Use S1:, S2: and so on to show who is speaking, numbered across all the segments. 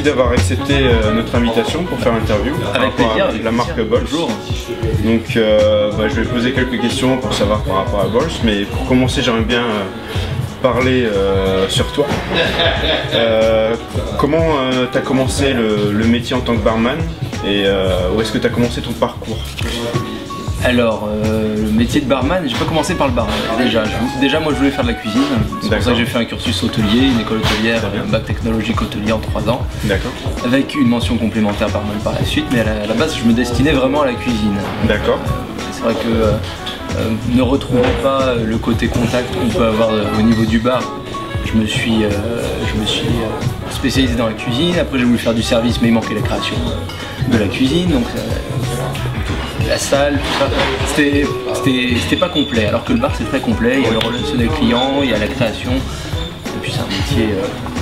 S1: d'avoir accepté notre invitation pour faire l'interview.
S2: Avec plaisir, avec
S1: la marque Bols. Donc je vais poser quelques questions pour savoir par rapport à Bols, mais pour commencer j'aimerais bien parler sur toi. Comment tu as commencé le métier en tant que barman et où est-ce que tu as commencé ton parcours?
S2: Alors, le métier de barman, j'ai pas commencé par le bar déjà moi je voulais faire de la cuisine, c'est pour ça que j'ai fait un cursus hôtelier, une école hôtelière, un bac technologique hôtelier en 3 ans.
S1: D'accord.
S2: Avec une mention complémentaire barman par la suite, mais à la base je me destinais vraiment à la cuisine.
S1: D'accord.
S2: C'est vrai que ne retrouvant pas le côté contact qu'on peut avoir au niveau du bar, je me suis spécialisé dans la cuisine. Après j'ai voulu faire du service, mais il manquait la création de la cuisine, donc la salle, tout ça, c'était pas complet, alors que le bar c'est très complet, il y a le relationnel client, il y a la création, et puis c'est un métier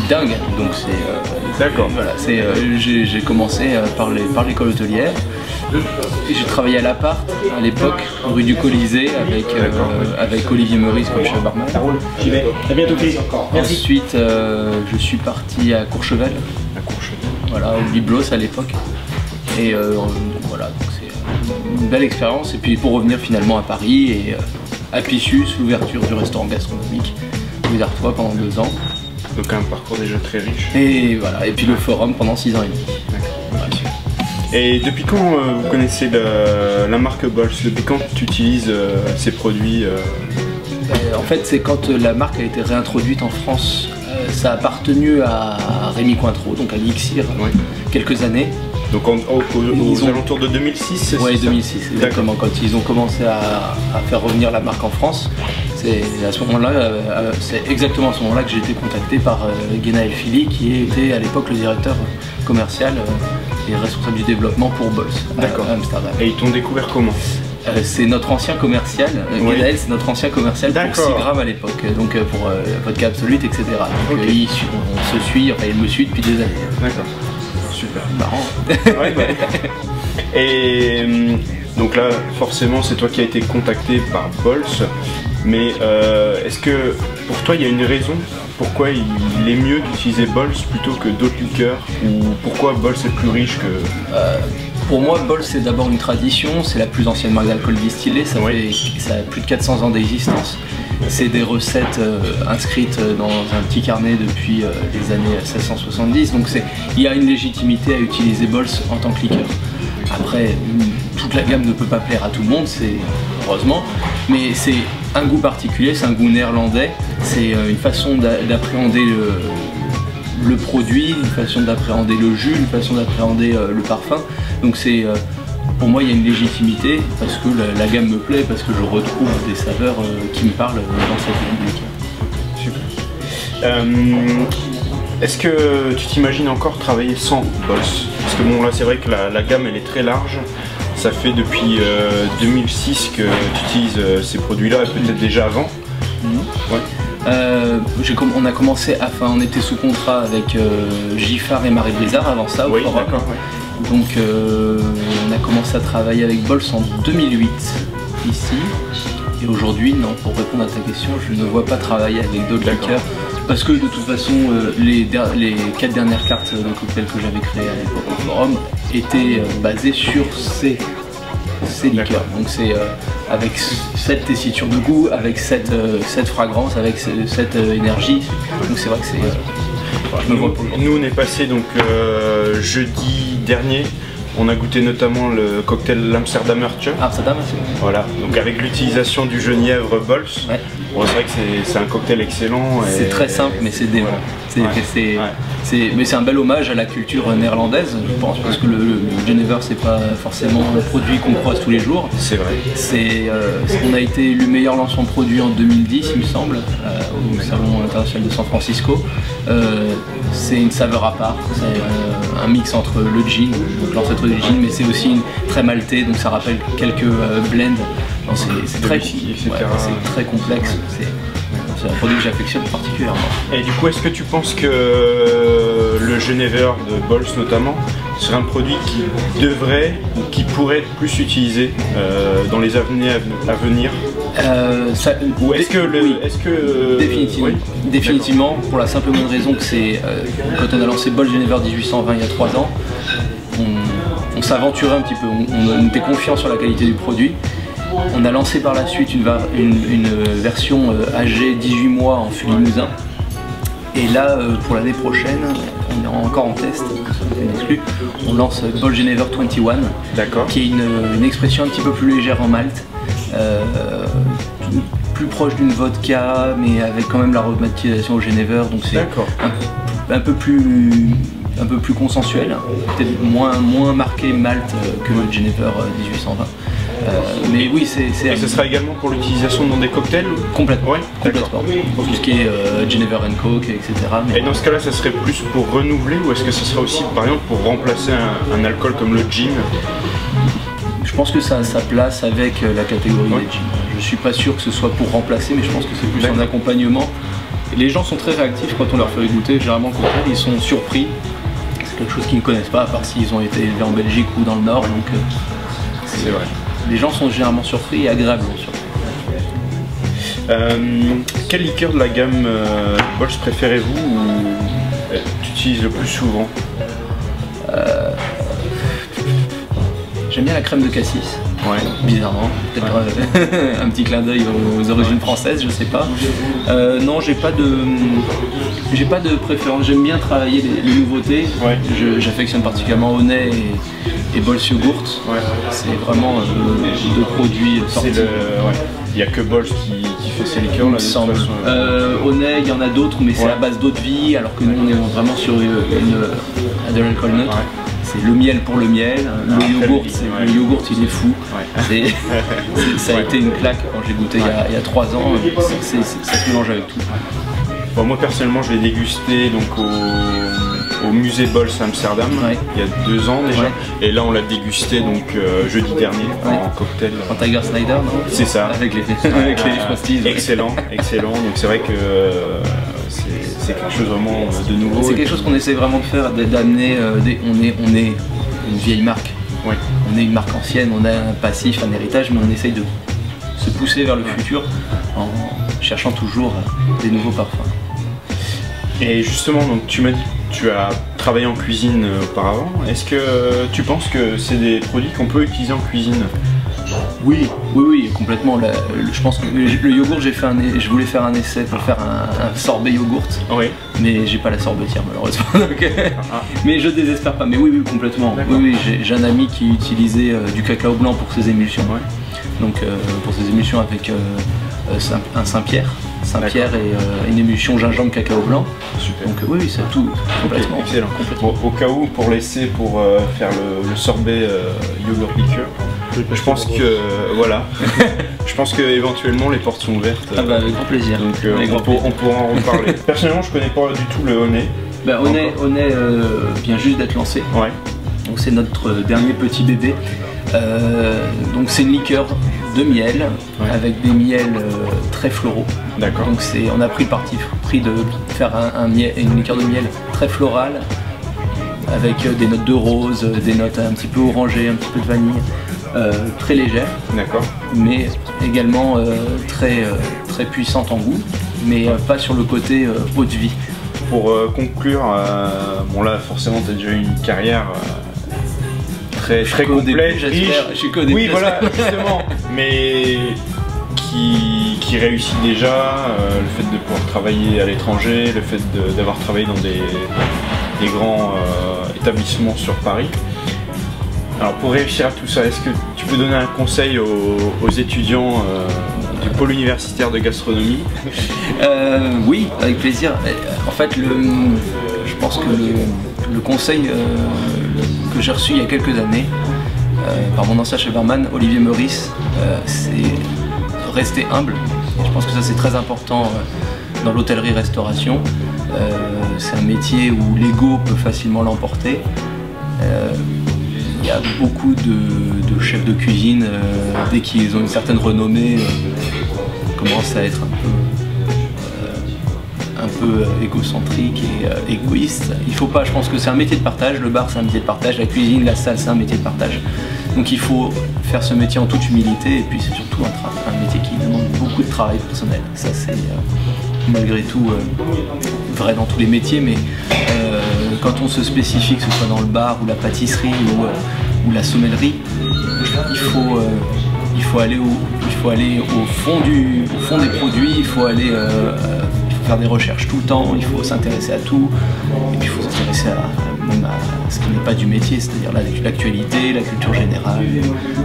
S2: dingue, donc c'est...
S1: D'accord.
S2: Voilà, j'ai commencé par l'école hôtelière, et j'ai travaillé à l'appart à l'époque, rue du Colisée, avec Olivier Meurice comme chef barman.
S3: Ça roule, j'y vais, à bientôt Chris. Merci.
S2: Ensuite, je suis parti à Courchevel, voilà, au Biblos à l'époque, et voilà, donc c'est une belle expérience. Et puis pour revenir finalement à Paris et à Pissus, l'ouverture du restaurant gastronomique rue d'Artois pendant 2 ans.
S1: Donc un parcours déjà très riche.
S2: Et voilà, et puis le forum pendant 6 ans et demi.
S1: Voilà. Et depuis quand vous connaissez la marque Bols? Depuis quand tu utilises ces produits
S2: En fait, c'est quand la marque a été réintroduite en France. Ça a appartenu à Rémi Cointreau, donc à l'Elixir, quelques années.
S1: Donc aux alentours de 2006, c'est ça?
S2: Oui, 2006, exactement. Quand ils ont commencé à faire revenir la marque en France, c'est à ce moment-là, c'est exactement à ce moment-là que j'ai été contacté par Guénaël Philly, qui était à l'époque le directeur commercial et responsable du développement pour Bols à Amsterdam.
S1: Et ils t'ont découvert comment?
S2: C'est notre ancien commercial, Guénaël, c'est notre ancien commercial pour 6 grammes à l'époque, donc pour Vodka Absolute, etc. Donc on se suit, enfin il me suit depuis des années.
S1: D'accord. Super.
S2: Marrant.
S1: Ouais, et donc là, forcément, c'est toi qui as été contacté par Bols, mais est-ce que pour toi, il y a une raison pourquoi il est mieux d'utiliser Bols plutôt que d'autres liqueurs, ou pourquoi Bols est plus riche que...
S2: Pour moi, Bols c'est d'abord une tradition, c'est la plus ancienne marque d'alcool distillé, ça a plus de 400 ans d'existence. C'est des recettes inscrites dans un petit carnet depuis les années 1670, donc il y a une légitimité à utiliser Bols en tant que liqueur. Après, toute la gamme ne peut pas plaire à tout le monde, heureusement, mais c'est un goût particulier, c'est un goût néerlandais, c'est une façon d'appréhender le produit, une façon d'appréhender le jus, une façon d'appréhender le parfum. Donc pour moi il y a une légitimité parce que la gamme me plaît, parce que je retrouve des saveurs qui me parlent dans cette gamme.
S1: Super. Est-ce que tu t'imagines encore travailler sans Bols? Parce que bon là c'est vrai que la gamme elle est très large. Ça fait depuis 2006 que tu utilises ces produits-là, et peut-être déjà avant.
S2: On a commencé, on était sous contrat avec Giffard et Marie Blizzard avant ça.
S1: Oui, d'accord.
S2: Donc on a commencé à travailler avec Bols en 2008 ici. Et aujourd'hui, non, pour répondre à ta question, je ne vois pas travailler avec d'autres liqueurs. Parce que de toute façon, les 4 dernières cartes de cocktail que j'avais créées à l'époque au forum étaient basées sur ces liqueurs. Donc c'est avec cette tessiture de goût, avec cette fragrance, avec cette énergie. Donc c'est vrai que c'est...
S1: Nous on est passé donc jeudi dernier. On a goûté notamment le cocktail l'Amsterdamer.
S2: Amsterdam,
S1: voilà, donc avec l'utilisation du genièvre Bols. Bon, c'est vrai que c'est un cocktail excellent.
S2: C'est très simple, mais c'est dément. Mais c'est un bel hommage à la culture néerlandaise, je pense, parce que le Genever c'est pas forcément un produit qu'on croise tous les jours.
S1: C'est vrai.
S2: On a été élu meilleur lancement de produit en 2010, il me semble, au Salon international de San Francisco. C'est une saveur à part, c'est un mix entre le gin, donc l'ancêtre du gin, mais c'est aussi très maltais, donc ça rappelle quelques blends. C'est très complexe. C'est un produit que j'affectionne particulièrement.
S1: Et du coup, est-ce que tu penses que le Genever de Bols notamment serait un produit qui devrait ou qui pourrait être plus utilisé dans les années à venir? Ou est-ce que
S2: oui. Définitivement.
S1: Oui.
S2: Définitivement, pour la simple bonne raison que c'est quand on a lancé Bols Genever 1820 il y a 3 ans, on s'aventurait un petit peu, on était confiant sur la qualité du produit. On a lancé par la suite une version âgée 18 mois en fût limousin. Et là, pour l'année prochaine, on est encore en test, on lance Bols Genever 21, qui est une expression un petit peu plus légère en malt, plus proche d'une vodka, mais avec quand même l'aromatisation au Genever, donc c'est un peu plus consensuel, peut-être moins marqué malt que le Genever 1820. Mais oui, c'est.
S1: Et ce sera également pour l'utilisation dans des cocktails?
S2: Complètement.
S1: Ouais,
S2: complètement. Pour tout ce qui est Genever & Coke, etc.
S1: Mais... Et dans ce cas-là, ça serait plus pour renouveler ou est-ce que ce serait aussi, par exemple, pour remplacer un alcool comme le gin?
S2: Je pense que ça a sa place avec la catégorie des gins. Je suis pas sûr que ce soit pour remplacer, mais je pense que c'est plus un accompagnement. Et les gens sont très réactifs quand on leur fait goûter, généralement le cocktail, ils sont surpris. C'est quelque chose qu'ils ne connaissent pas, à part s'ils ont été élevés en Belgique ou dans le Nord. Donc
S1: c'est vrai.
S2: Les gens sont généralement surpris et agréablement surpris.
S1: Quel liqueur de la gamme Bols préférez-vous ou tu utilises le plus souvent?
S2: J'aime bien la crème de cassis.
S1: Ouais.
S2: Bizarrement, peut-être un petit clin d'œil aux origines françaises, je sais pas. Non, j'ai pas de préférence. J'aime bien travailler les nouveautés. Ouais. J'affectionne particulièrement Honey et Bols Yoghurt. Ouais. C'est vraiment deux produits sortis.
S1: Il n'y a que Bols qui fait ces liqueurs là.
S2: Honey, il y en a d'autres, mais c'est à base d'eau de vie, alors que nous on est vraiment sur une alcool nut. Ouais. C'est le miel pour le miel, le yogourt, le yogourt il est fou. Ouais. Ça a été une claque quand j'ai goûté il y a 3 ans, ça se mélange avec tout.
S1: Bon, moi personnellement je l'ai dégusté donc au musée Bols à Amsterdam il y a 2 ans déjà, et là on l'a dégusté donc jeudi dernier en cocktail.
S2: En Tiger Snyder, non?
S1: C'est ça.
S2: Avec les Frosties.
S1: Excellent, excellent, donc c'est vrai que c'est quelque chose vraiment de nouveau.
S2: C'est quelque chose qu'on essaie vraiment de faire, d'amener, on est une vieille marque, on est une marque ancienne, on a un passif, un héritage, mais on essaye de se pousser vers le futur en cherchant toujours des nouveaux parfums.
S1: Et justement, donc, tu m'as dit que tu as travaillé en cuisine auparavant. Est-ce que tu penses que c'est des produits qu'on peut utiliser en cuisine?
S2: Oui, complètement. Je pense que le yogourt, je voulais faire un essai pour faire un sorbet yogourt, mais j'ai pas la sorbetière malheureusement. Donc, mais je désespère pas. Mais oui, complètement. Oui, j'ai un ami qui utilisait du cacao blanc pour ses émulsions. Donc pour ses émulsions avec un Saint-Pierre. Et une émulsion gingembre cacao blanc. Super. Donc oui, c'est tout complètement.
S1: Excellent. Bon, au cas où, pour l'essai, pour faire le sorbet yogourt liqueur, je pense que voilà. Je pense que éventuellement les portes sont ouvertes.
S2: Avec grand plaisir.
S1: Donc on pourra en reparler. Personnellement, je connais pas du tout le Honey.
S2: Honey vient juste d'être lancé. Ouais. Donc c'est notre dernier petit bébé. Donc c'est une liqueur de miel avec des miels très floraux. D'accord. Donc on a pris le parti pris de faire une liqueur de miel très florale avec des notes de rose, des notes un petit peu orangées, un petit peu de vanille, très légère. D'accord. Mais également très puissante en goût, mais pas sur le côté eau de vie.
S1: Pour conclure, bon là forcément tu as déjà eu une carrière très complète, riche.
S2: Je suis qu'au début,
S1: oui, voilà, justement, mais qui réussit déjà, le fait de pouvoir travailler à l'étranger, le fait d'avoir travaillé dans des grands établissements sur Paris. Alors pour réussir à tout ça, est-ce que tu peux donner un conseil aux étudiants du pôle universitaire de gastronomie?
S2: Oui, avec plaisir. En fait, je pense que le conseil que j'ai reçu il y a quelques années par mon ancien chef barman, Olivier Meurice, c'est rester humble. Je pense que ça c'est très important dans l'hôtellerie-restauration. C'est un métier où l'ego peut facilement l'emporter. Il y a beaucoup de chefs de cuisine, dès qu'ils ont une certaine renommée, commencent à être un peu un peu égocentrique et égoïste. Il faut pas, je pense que c'est un métier de partage, le bar c'est un métier de partage, la cuisine, la salle c'est un métier de partage. Donc il faut faire ce métier en toute humilité et puis c'est surtout un métier qui demande beaucoup de travail personnel. Ça c'est malgré tout vrai dans tous les métiers, mais quand on se spécifie, que ce soit dans le bar ou la pâtisserie ou la sommellerie, il faut aller au fond des produits, il faut faire des recherches tout le temps, il faut s'intéresser à tout, et puis il faut s'intéresser même à ce qui n'est pas du métier, c'est-à-dire l'actualité, la culture générale.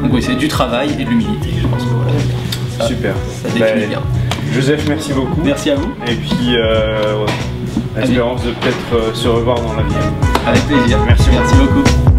S2: Donc oui, c'est du travail et de l'humilité, je pense que voilà.
S1: Super.
S2: Ça définit bien.
S1: Joseph, merci beaucoup.
S2: Merci à vous.
S1: Et puis, espérance de peut-être se revoir dans l'avenir.
S2: Avec plaisir.
S1: Merci
S2: beaucoup.